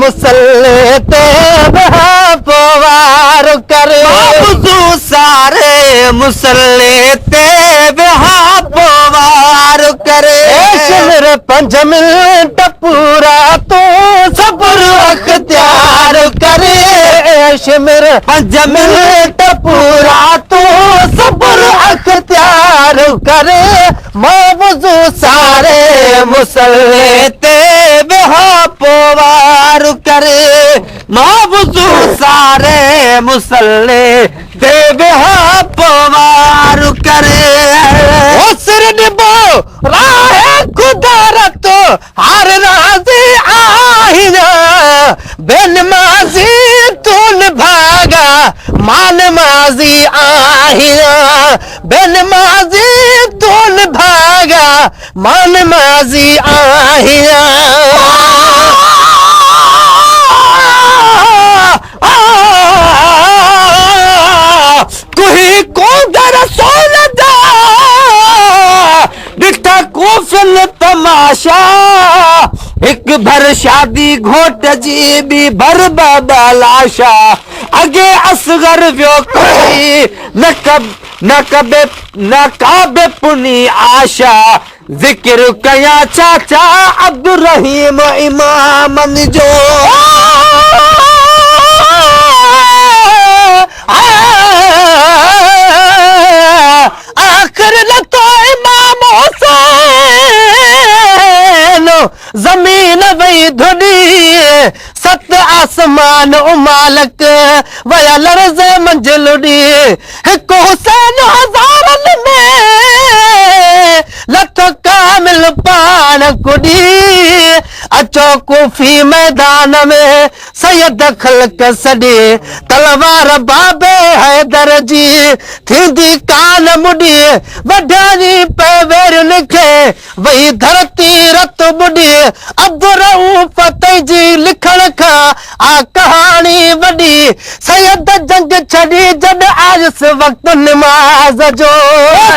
मुसल्ले ते पोवार करे वुज़ू सारे मुसल्ले ते पोवार करे शिमर 5 मिनट पूरा तू सब्र अख्तियार करे शिमर 5 मिनट पूरा तू सब्र अख्तियार करे मां वुज़ू सारे मुसल्ले ते पोवार करे मां वुज़ू सारे मुसल्ले ते पोवार करे सिर निभो राह कुदरत हर राज़ी आहिना बेनमाज़ी तून भागा मान माज़ी आहिना बेनमाज़ी तून भागा मान माज़ी आहिना कोई कोदर सोल दा दिखा कोफिल तमाशा एक भर शादी घोट जी भी भर बाबा लाशा अगे असगर व्यो कोई न काबे पुनी आशा जिक्र कया चाचा अब्दुल रहीम इमामन जो आखिर लतो इमाम हुसैन जमीन वही धुनी 7 आसमान मालक वया लर्ज़ मंजिल डी एक हुसैन हज़ारन में लथो कामिल पान कुडी अचो कूफी मैदान में सैयद खल्क सॾे तलवार बाबे हैदर जी थींदी कान मुडी वढानी पे वेरन खे वही धरती रत बुडी अब्दुल रऊफ़ जी लिखण खां आ कहानी वडी सैयद जंग छड़ी जड आयस वक्त नमाज जो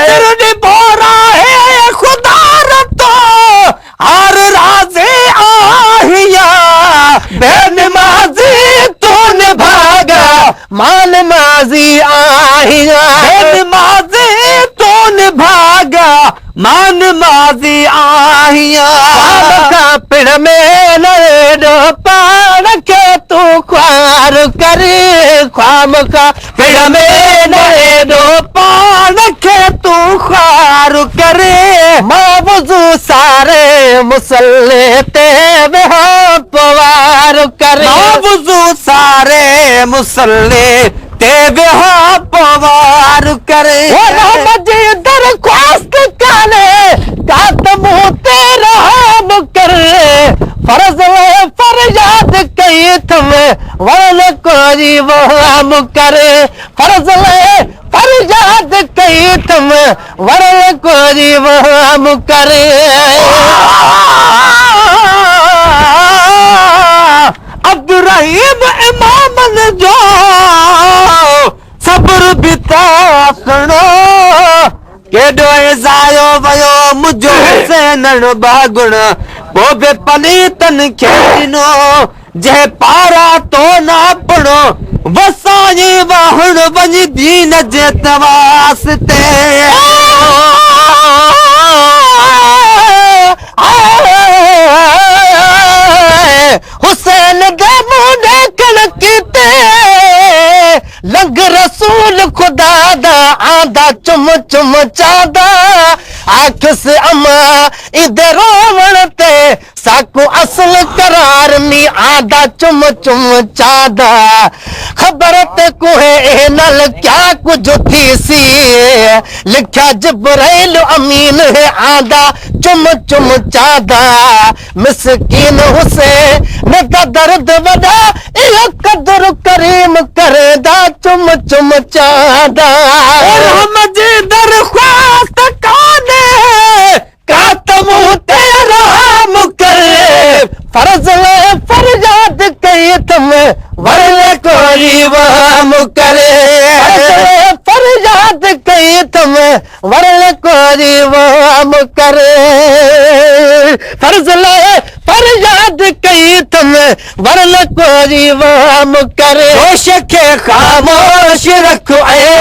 सिर बोरा है खुदा रतो हर राज़े आहिया बेनमाज़ी तून भागा मान माज़ी आहिया बेनमाज़ी तून भागा मान माज़ी आहिया का पिण में नड़ो पान के तू ख्वार करे ख्वाम का पिण में नड़ो पान के तू ख्वार करे मां वुज़ू सारे मुसल्ले ते पोवार करे मां वुज़ू सारे मुसल्ले ते पोवार करे रहमत दरख्वास्त काने कात मुँह ते रहम करे फर्ज फरियाद कई तुम वन कोई वहम करे फर्ज फरियाद कई तुम वन कोई वहम करे अब्दुल रहीम इमामन जो सब्र बिता सुनो केडो ज़ायो वयो मुझो हुसैन बागुण बोबे पनीतन खेनो जे पारा तो ना पड़ो वसाई वाहण वनी दीन जे तवासते हुसैन दे मुंडे कणकीते लंग रसूल खुदा दा आंदा चुम चुम चादा आखिस अमा इधर रोवण ते साकू असल करार नी आदा चुम चुम चादा खबर ते कोहे नल क्या कुछ थी सी लिखा जिब्राइल अमीन है आदा चुम चुम चादा मिस्कीन हुसैन दा दर्द वदा इहो कदर करीम करे दा चुम चुम चादा रहमत दरख्वास्त काने कातम तेरा मुकरे फर्ज फरियाद कई तुम वरले कोई वहम करे फरियाद कई तुम वरले कोई वहम करे फर्ज फरियाद कई में वरन कोई वाम करे होश के खामोश रखो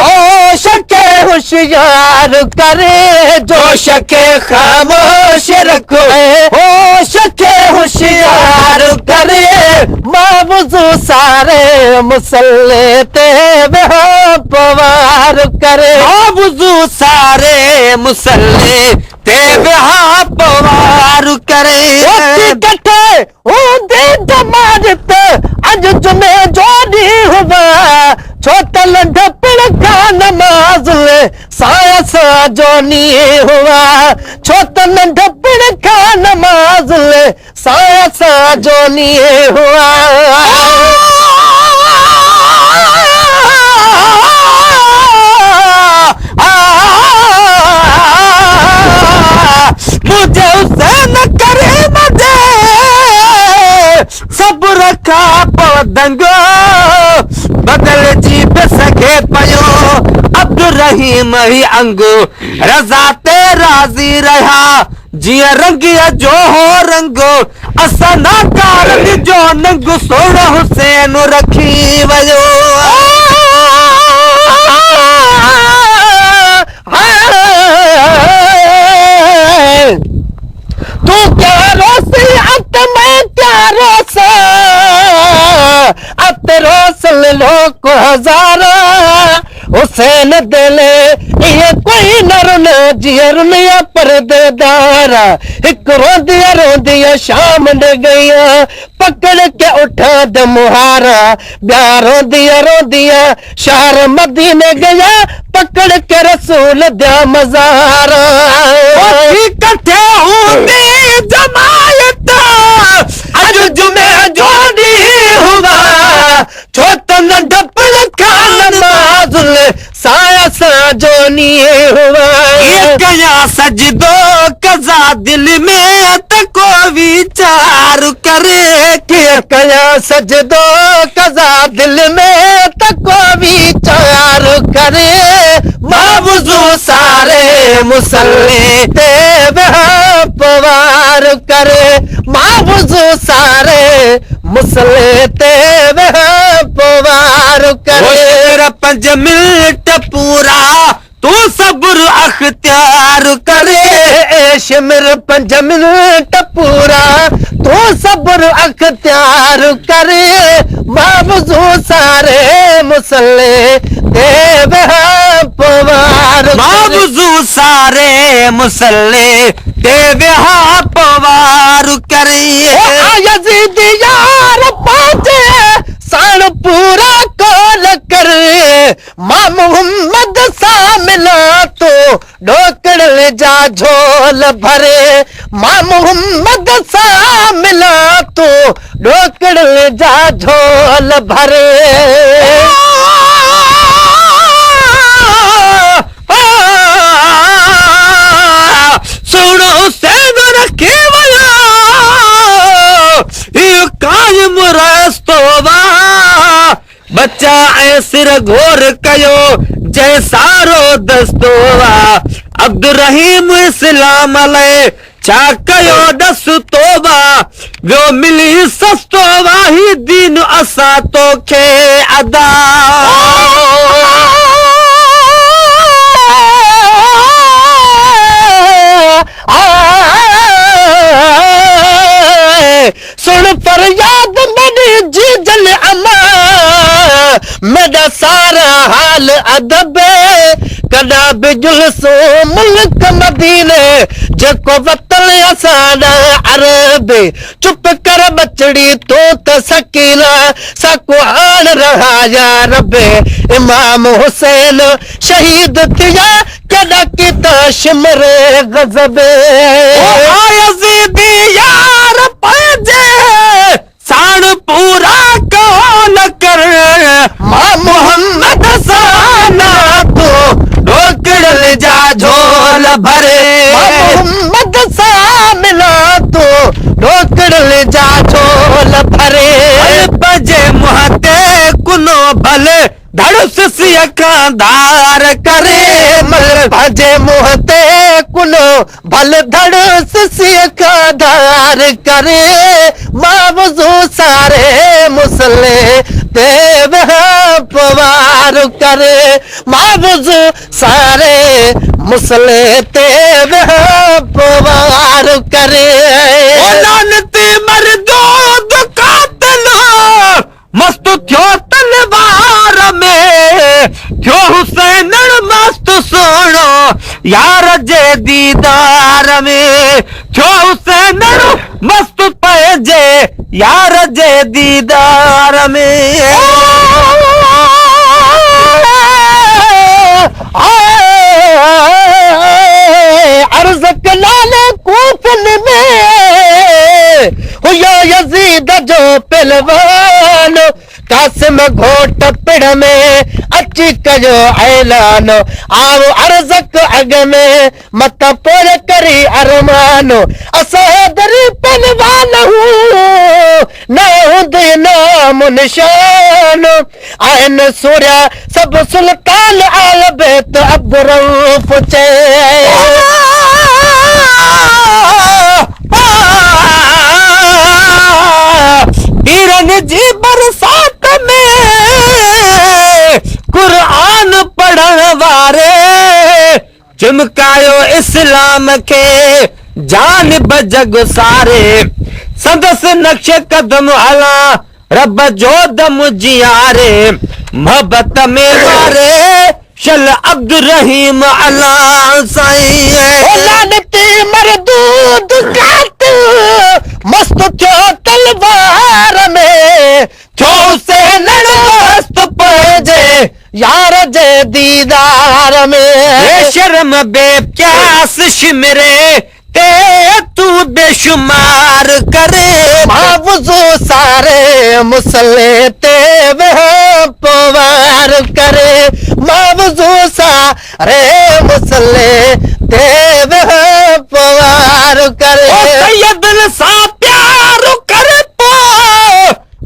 होश के होशियार करे जोश के खामोश रखो होश के होशियार करे मावजू सारे मुसल्ले ते पवार करे बावजू सारे मुसल्ले ते बिहा पवार करे कटे होंदे जमानत अज जुमे जोड़ी हुआ छोटा लंढा पिड़का नमाज साया सा जोनी हुआ छोटा लंढा पिड़का नमाज साया सा जोनी हुआ मुझे उसे न करे मजे सब्र का पदंगो बदल जी पे सके पयो अब्दुर्रहीम ही अंगो रजा ते राजी रहा जिया रंगिया जो हो रंगो असना कार जो नंगो सोना हुसैन रखी वयो तू क्या रोसी अब मैं क्या रोसा अब रोसल लोग हजारा हुसैन दिले ये कोई नरुन जियर मिया परदेदारा एक रोंदिया शाम न गया पकड़ के उठा द मुहारा ब्याह रोंदिया शहर मदीने गया पकड़ के रसूल दा मजारा इकट्ठे होंगे जमायत आज जुमे जोड़ी हुआ छोटा न डपल खान माजुल साया सा जोनी हुआ गया सजदो कजा दिल में तको विचार करे के कया सजदो कजा दिल में तको विचार करे मावजू सारे मुसल्ले ते पवार करे मावजू सारे मुसल्ले ते पवार करे 5 मिनट पूरा तू सब्र अख्तियार करे शिमर 5 मिनट पूरा तू सब्र अख्तियार करे मावजू सारे मुसल्ले ते पवार बावजू सारे मुसल्ले ते बिहा पवार करे यजीद यार पाचे सान पूरा कॉल कर मां मोहम्मद सा मिला तो डोकड़ ले जा झोल भरे मां मोहम्मद सा मिला तो डोकड़ ले जा झोल भरे सुनो सैन रखे वाला ये कायम रस्तोवा बच्चा ऐ सिर घोर कयो जैसारो दस्तोवा अब्दुर्रहीम इस्लाम अलय छा कयो दस तोबा वो मिली सस्तोवा ही दीन असा तोखे अदा सुन फरियाद मेरी जी जल अमा मेरा सारा हाल अदब कदा बिजुल सो मुल्क मदीने जको वतन असाना अरब चुप कर बचड़ी तो त सकीला सको आन रहा या रब इमाम हुसैन शहीद थिया कदा किता शिमरे गजबे यजीदी यार पंजे साण पूरा कौन कर मां मोहम्मद साना तो डोकड़ ले जा झोल भरे मोहम्मद सा मिला तो डोकड़ ले जा झोल भरे बजे मुहते कुनो भले धड़ुस सिया खानदार करे मल भजे मुहते कुनो भल धड़ सिया खानदार करे मावजू सारे मुसले ते पवार करे मावजू सारे मुसले ते पवार करे लानती मर्दो दुकातल मस्त थियो तलवार में थियो हुसैन मस्त सोनो यार जे दीदार में थियो हुसैन मस्त पैजे यार जे दीदार में अर्ज कलाले कूफन में हुयो यजीद जो पहलवान कासिम घोट पिड़ में अची कयो ऐलान आओ अर्ज़क अग में मत पोर करी अरमानो असादरी पहलवान हूँ न हुंदे नाम निशान आइन सूर्या सब सुल्तान आल बेत अबरऊफ चे वीरन जी बरसात में कुरान पढ़ण वारे चिमकायो इस्लाम के जान बजग सारे संदस नक्श कदम हला रब जो दम जियारे मोहब्बत में वारे शल अब्दुल रहीम अला साईं लानती मरदूद कात मस्त थियो तलवार में थियो से मस्त पजे यार जे दीदार में शर्म बेप्यास शिमरे ते तू बेशुमार करे मावजू सारे मुसले ते पवार करे मावजू सारे मुसले ते पवार करे सैयदन सा प्यार कर पो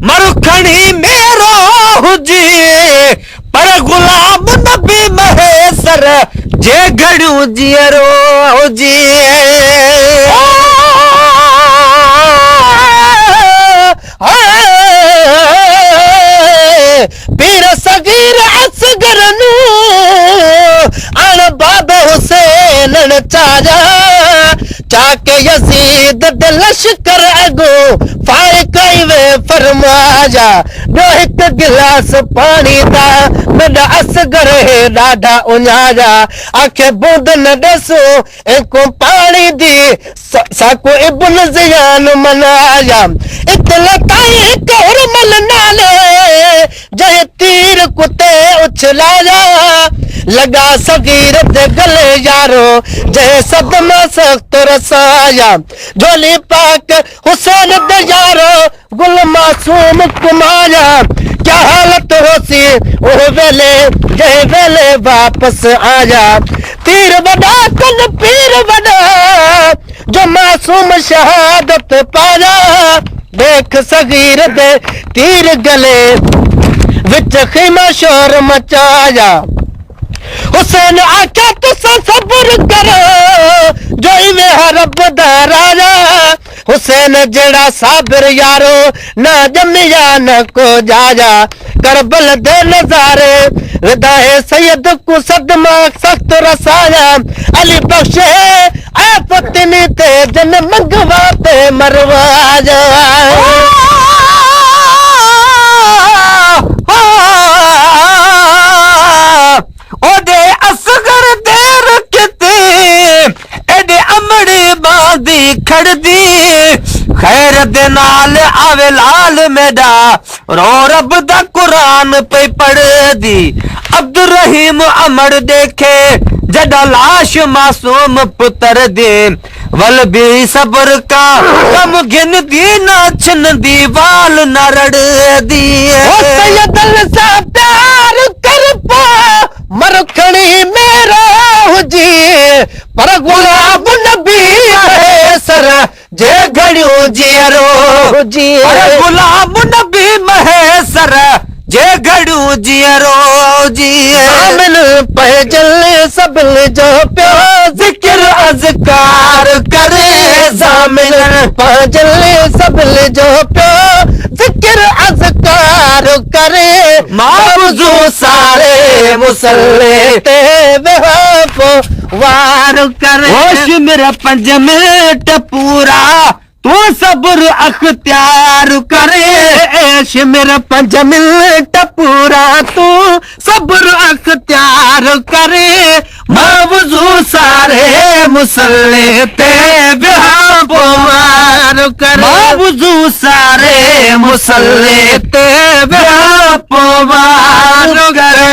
मरुखणी मेरो हुजी पर गुलाम नबी महेसर जे घड़ू जियरो हुजी पीर सगीर असगर नू अण बाबा हुसैन चाजा चाके यजीद दे लश्कर अगो फाय कई वे फरमाया दो हिक गिलास पानी दा मेरा असगर है डाढा उन्याजा आखे बूंद न दसो एको पानी दी साको इब्न ज़ियान मनाया इतला ताई कोर मल नाले जय तीर कुते उछलाया लगा सगीर दे गले यारो जय सदमा सख्त रसाया झोली पाक हुसैन दे यारो गुल मासूम कुमाया क्या हालत होसी ओ वेले जय वेले वापस आया तीर बड़ा कल पीर बड़ा जो मासूम शहादत पाया देख सगीर दे तीर गले विच खीमा शोर मचाया हुसैन आख्या तुसा सब्र करो जो इवे रब दा राजा हुसैन जेड़ा साबिर यारो ना जमिया न को जाजा करबल दे नजारे विदाए सैयद को सदमा सख्त रसाया अली बख्शे आ पत्नी ते जन मंगवाते मरवाजा ओदे असगर देर किते एडे अमड़े बादी खड़दी खैर दे नाल आवे लाल मेडा रो रब दा कुरान पे पढ़ दी अब्दुल रहीम अमड़ देखे जड़ा लाश मासूम पुत्र दे वल भी सब्र का कम गिन दी ना छिन दी वाल न रड़ दी सैयदल सा प्यार कर पा मरखणी मेरा हुजी पर गुलाब नबी महेसर जे घड़ियो जियरो जी गुलाम नबी महेसर जे घड़ू जियरो जी आमिन पहजल सबल जो प्यो जिक्र अज़कार करे ज़ामिन पांजले सबल जो पियो ज़िक्र अज़कार करे मौज़ू सारे मुसल्ले ते बेहो वार करे होश मेरा 5 मिनट पूरा तू सब्र अख्तियार करे ऐश मेरा 5 मिनट पूरा तू सब्र अख्तियार करे मौजू सारे मुसल्ले ते बेहार करे मौजू सारे मुसल्ले ते बेहार करे